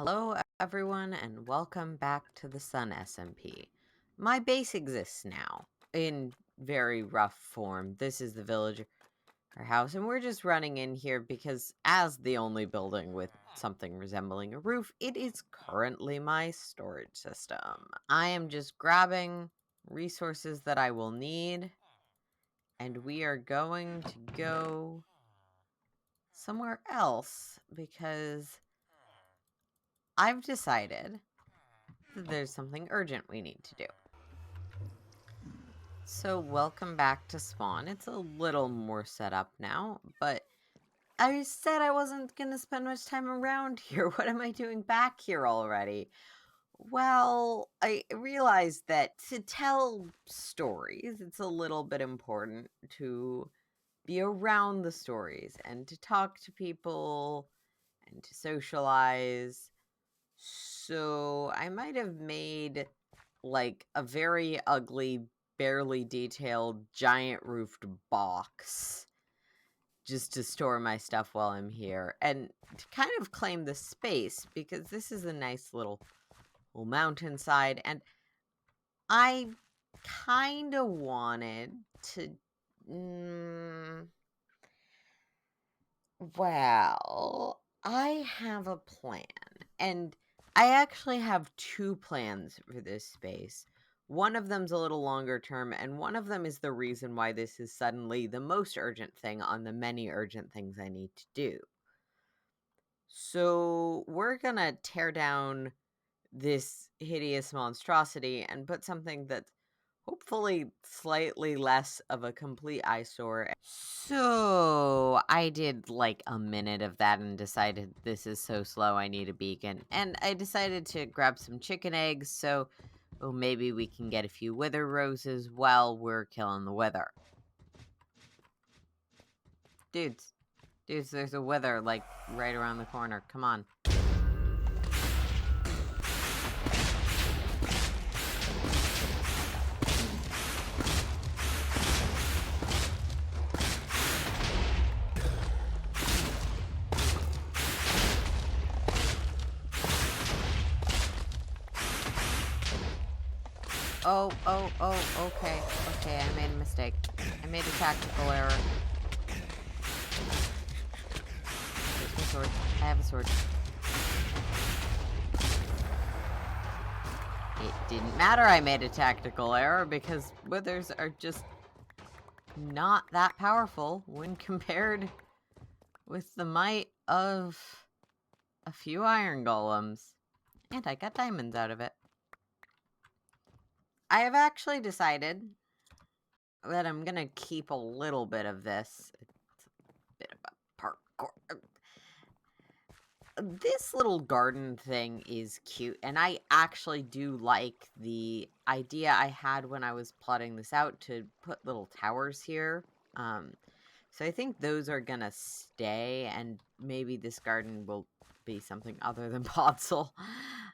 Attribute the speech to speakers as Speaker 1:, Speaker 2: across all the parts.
Speaker 1: Hello, everyone, and welcome back to the Sun SMP. My base exists now, in very rough form. This is the village or house, and we're just running in here because, as the only building with something resembling a roof, it is currently my storage system. I am just grabbing resources that I will need, and we are going to go somewhere else because I've decided that there's something urgent we need to do. So welcome back to Spawn. It's a little more set up now, but I said I wasn't going to spend much time around here. What am I doing back here already? Well, I realized that to tell stories, it's a little bit important to be around the stories and to talk to people and to socialize. So I might have made like a very ugly, barely detailed, giant roofed box just to store my stuff while I'm here and to kind of claim the space because this is a nice little mountainside and I kind of wanted to well, I have a plan, and I actually have two plans for this space. One of them's a little longer term, and one of them is the reason why this is suddenly the most urgent thing on the many urgent things I need to do. So, we're gonna tear down this hideous monstrosity and put something that's hopefully slightly less of a complete eyesore. So I did like a minute of that and decided this is so slow I need a beacon. And I decided to grab some chicken eggs so maybe we can get a few wither roses while we're killing the wither. Dudes, there's a wither like right around the corner. Come on. Okay, I made a mistake. I made a tactical error. Here's my sword. I have a sword. It didn't matter I made a tactical error because withers are just not that powerful when compared with the might of a few iron golems. And I got diamonds out of it. I have actually decided that I'm gonna keep a little bit of this. It's a bit of a parkour. This little garden thing is cute, and I actually do like the idea I had when I was plotting this out to put little towers here. So I think those are gonna stay, and maybe this garden will be something other than Podzol.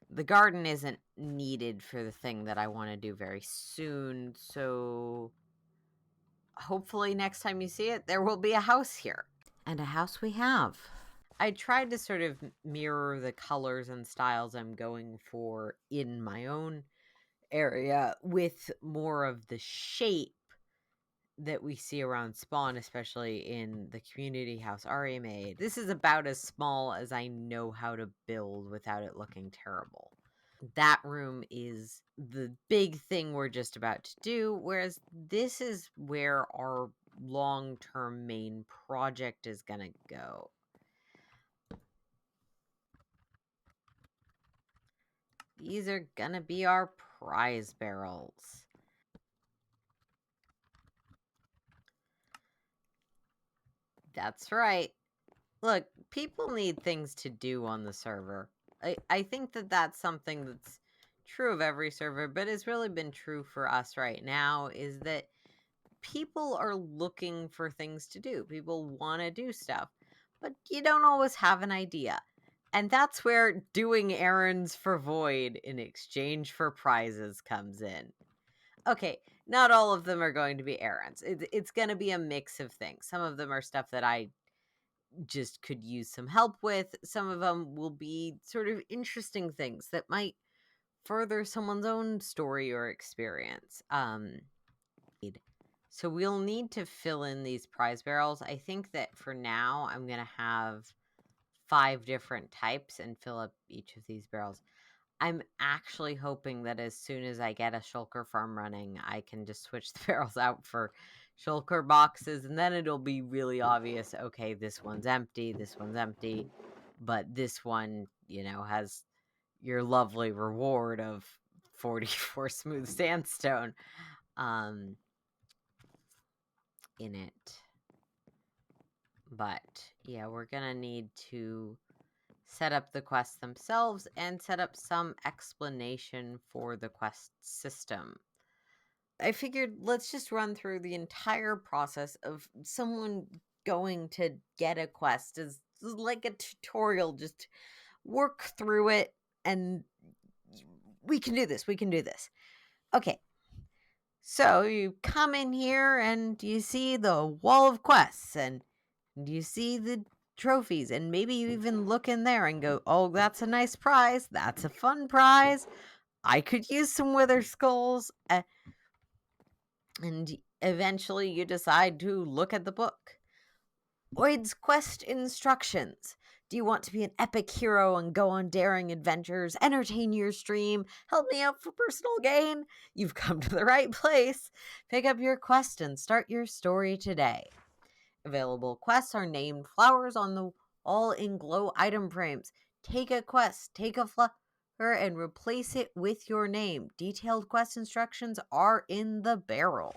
Speaker 1: The garden isn't needed for the thing that I want to do very soon, so hopefully next time you see it, there will be a house here. And a house we have. I tried to sort of mirror the colors and styles I'm going for in my own area with more of the shape that we see around Spawn, especially in the community house Ari made. This is about as small as I know how to build without it looking terrible. That room is the big thing we're just about to do, whereas this is where our long-term main project is gonna go. These are gonna be our prize barrels. That's right. Look, people need things to do on the server. I think that that's something that's true of every server, but it's really been true for us right now, is that people are looking for things to do. People want to do stuff, but you don't always have an idea. And that's where doing errands for Void in exchange for prizes comes in. Okay, not all of them are going to be errands. It's going to be a mix of things. Some of them are stuff that I just could use some help with. Some of them will be sort of interesting things that might further someone's own story or experience. So we'll need to fill in these prize barrels. I think that for now, I'm going to have 5 different types and fill up each of these barrels. I'm actually hoping that as soon as I get a shulker farm running, I can just switch the barrels out for shulker boxes, and then it'll be really obvious, okay, this one's empty, but this one, has your lovely reward of 44 smooth sandstone in it. But yeah, we're gonna need to set up the quests themselves and set up some explanation for the quest system. I figured let's just run through the entire process of someone going to get a quest as like a tutorial. Just work through it, and we can do this. Okay. So you come in here and you see the wall of quests and you see the trophies, and maybe you even look in there and go, oh, that's a nice prize. That's a fun prize. I could use some wither skulls. And eventually you decide to look at the book. Oid's quest instructions. Do you want to be an epic hero and go on daring adventures, entertain your stream, help me out for personal gain? You've come to the right place. Pick up your quest and start your story today. Available quests are named flowers on the wall in glow item frames. Take a quest, take a flower, and replace it with your name. Detailed quest instructions are in the barrel.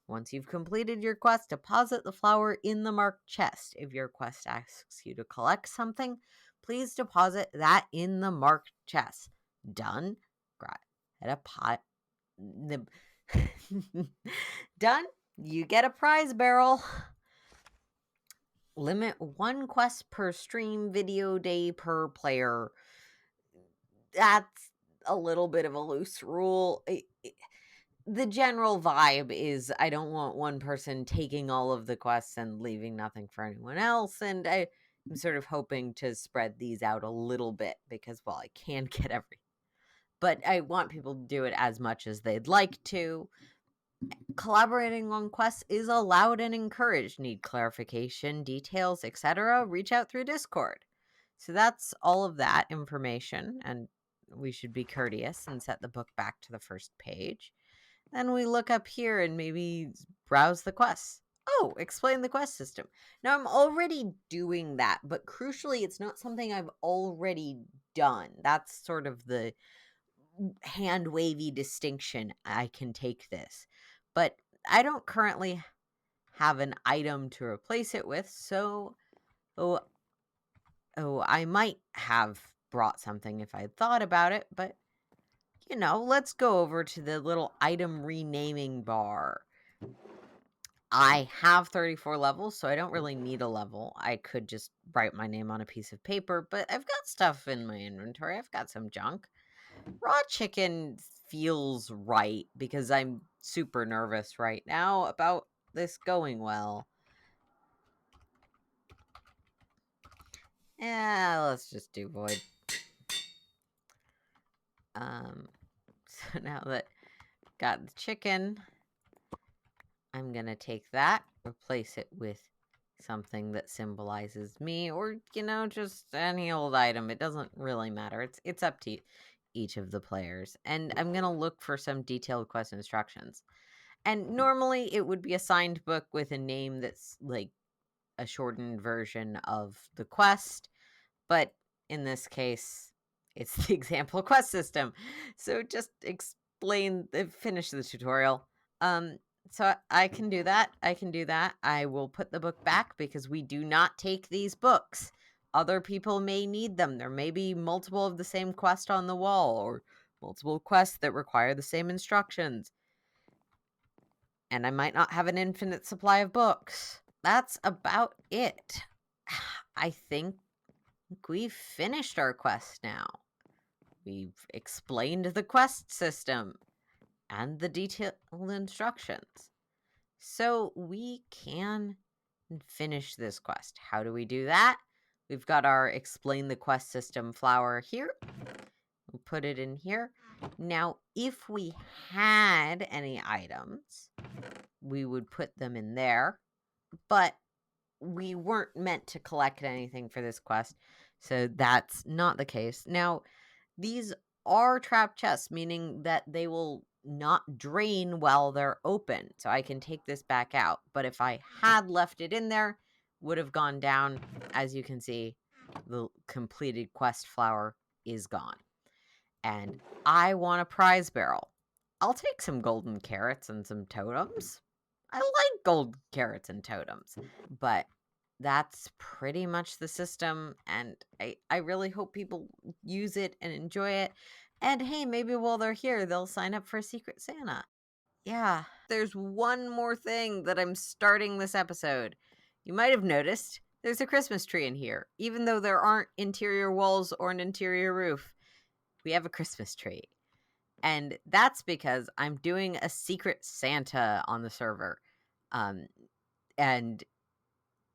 Speaker 1: Once you've completed your quest, deposit the flower in the marked chest. If your quest asks you to collect something, please deposit that in the marked chest. Done? At a pot. Done? You get a prize barrel. Limit 1 quest per stream video day per player. That's a little bit of a loose rule. The general vibe is I don't want one person taking all of the quests and leaving nothing for anyone else. And I'm sort of hoping to spread these out a little bit because, well, I can get but I want people to do it as much as they'd like to. Collaborating on quests is allowed and encouraged. Need clarification, details, etc.? Reach out through Discord. So that's all of that information, and we should be courteous and set the book back to the first page. Then we look up here and maybe browse the quests. Oh, explain the quest system. Now, I'm already doing that, but crucially, it's not something I've already done. That's sort of the hand-wavy distinction. I can take this. But I don't currently have an item to replace it with, so I might have brought something if I thought about it, but let's go over to the little item renaming bar. I have 34 levels, so I don't really need a level. I could just write my name on a piece of paper, but I've got stuff in my inventory. I've got some junk. Raw chicken feels right because I'm super nervous right now about this going well. Yeah, let's just do void. So now that I've got the chicken, I'm going to take that, replace it with something that symbolizes me, or, just any old item. It doesn't really matter. It's up to each of the players. And I'm going to look for some detailed quest instructions. And normally it would be a signed book with a name that's like a shortened version of the quest. But in this case, it's the example quest system. So just finish the tutorial. So I can do that. I will put the book back because we do not take these books. Other people may need them. There may be multiple of the same quest on the wall, or multiple quests that require the same instructions. And I might not have an infinite supply of books. That's about it. I think we've finished our quest now. We've explained the quest system and the detailed instructions. So we can and finish this quest. How do we do that? We've got our explain the quest system flower here. We'll put it in here. Now, if we had any items, we would put them in there, but we weren't meant to collect anything for this quest, so that's not the case. Now, these are trap chests, meaning that they will not drain while they're open, so I can take this back out. But if I had left it in there, would have gone down. As you can see, the completed quest flower is gone. And I want a prize barrel. I'll take some golden carrots and some totems. I like gold carrots and totems, but that's pretty much the system, and I really hope people use it and enjoy it. And hey, maybe while they're here, they'll sign up for a Secret Santa. Yeah, there's one more thing that I'm starting this episode. You might have noticed there's a Christmas tree in here, even though there aren't interior walls or an interior roof. We have a Christmas tree. And that's because I'm doing a Secret Santa on the server. And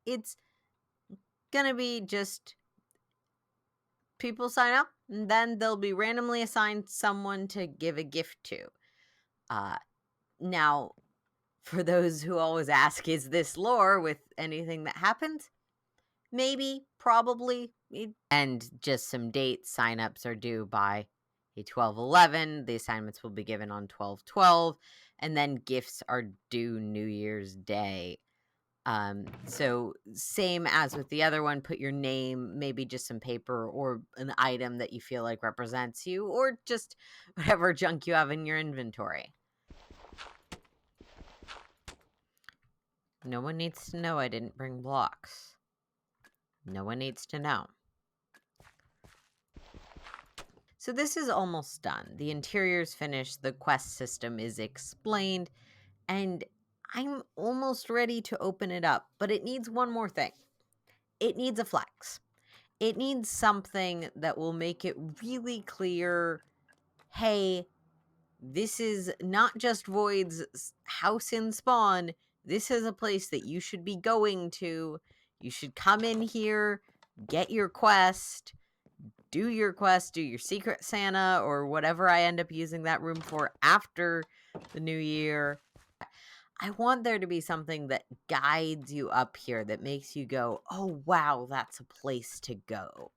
Speaker 1: it's gonna be just people sign up, and then they'll be randomly assigned someone to give a gift to. Now, for those who always ask, is this lore with anything that happens? Maybe, probably. And just some dates. Sign-ups are due by 12/11. The assignments will be given on 12/12. And then gifts are due New Year's Day. So same as with the other one, put your name, maybe just some paper or an item that you feel like represents you, or just whatever junk you have in your inventory. No one needs to know I didn't bring blocks. No one needs to know. So this is almost done. The interior's finished, the quest system is explained, and I'm almost ready to open it up, but it needs one more thing. It needs a flex. It needs something that will make it really clear, hey, this is not just Void's house in Spawn. This is a place that you should be going to. You should come in here, get your quest, do your Secret Santa, or whatever I end up using that room for after the new year. I want there to be something that guides you up here, that makes you go, oh, wow, that's a place to go.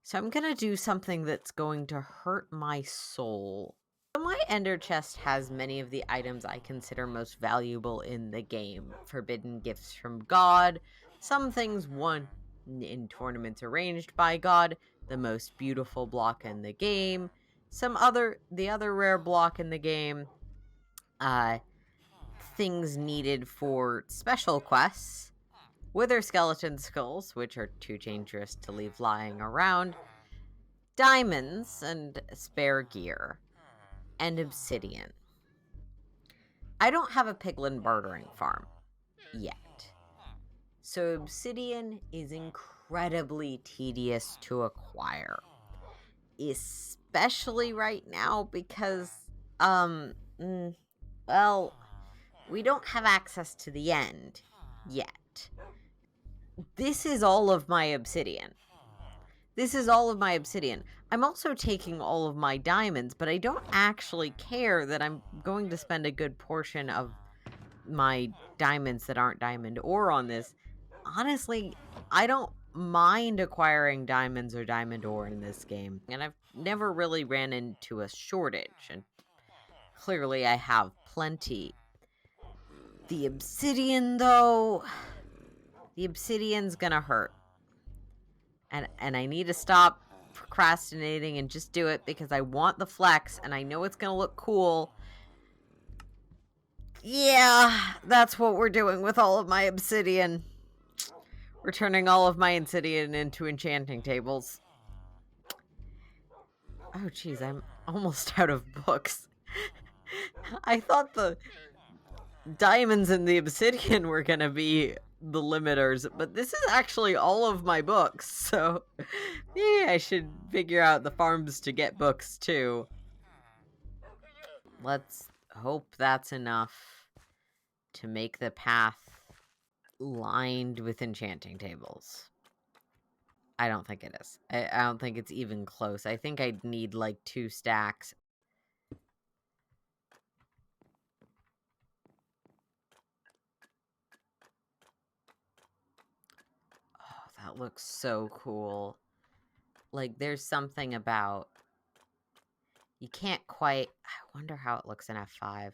Speaker 1: So I'm going to do something that's going to hurt my soul. So my ender chest has many of the items I consider most valuable in the game. Forbidden gifts from God, some things won in tournaments arranged by God, the most beautiful block in the game, the other rare block in the game, things needed for special quests, wither skeleton skulls, which are too dangerous to leave lying around, diamonds and spare gear, and obsidian. I don't have a piglin bartering farm yet, so obsidian is incredibly tedious to acquire, especially right now because, well, we don't have access to the end yet. This is all of my obsidian. I'm also taking all of my diamonds, but I don't actually care that I'm going to spend a good portion of my diamonds that aren't diamond ore on this. Honestly, I don't mind acquiring diamonds or diamond ore in this game, and I've never really ran into a shortage, and clearly I have plenty. The obsidian, though, the obsidian's gonna hurt. And I need to stop procrastinating and just do it because I want the flex and I know it's gonna look cool. Yeah, that's what we're doing with all of my obsidian. We're turning all of my obsidian into enchanting tables. Oh, geez, I'm almost out of books. I thought the diamonds and the obsidian were gonna be the limiters, but this is actually all of my books, so maybe I should figure out the farms to get books too. Let's hope that's enough to make the path lined with enchanting tables. I don't think it is. I don't think it's even close. I think I'd need like 2 stacks. Oh, that looks so cool. Like, there's something about... You can't quite... I wonder how it looks in F5.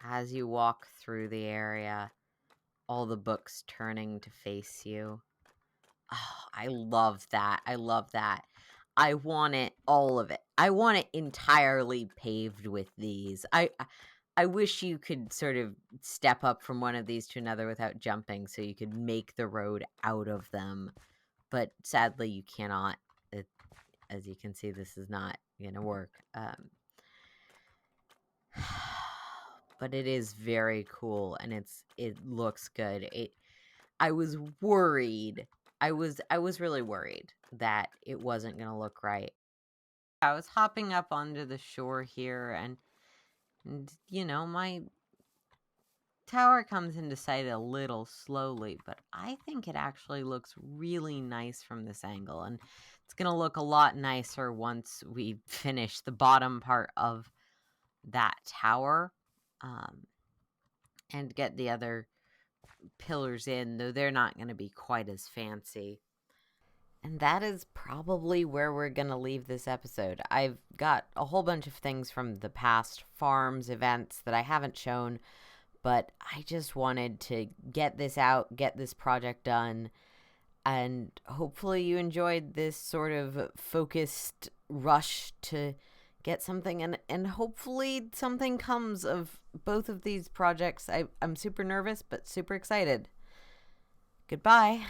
Speaker 1: As you walk through the area, all the books turning to face you. Oh, I love that. I love that. I want it, all of it. I want it entirely paved with these. I wish you could sort of step up from one of these to another without jumping so you could make the road out of them. But sadly, you cannot. As you can see, this is not going to work. But it is very cool, and it looks good. I was worried. I was really worried that it wasn't going to look right. I was hopping up onto the shore here, and you know, my tower comes into sight a little slowly, but I think it actually looks really nice from this angle, and it's going to look a lot nicer once we finish the bottom part of that tower, and get the other pillars in, though they're not going to be quite as fancy. And that is probably where we're going to leave this episode. I've got a whole bunch of things from the past farms events that I haven't shown, but I just wanted to get this out, get this project done, and hopefully you enjoyed this sort of focused rush to get something, and hopefully something comes of both of these projects. I'm super nervous, but super excited. Goodbye.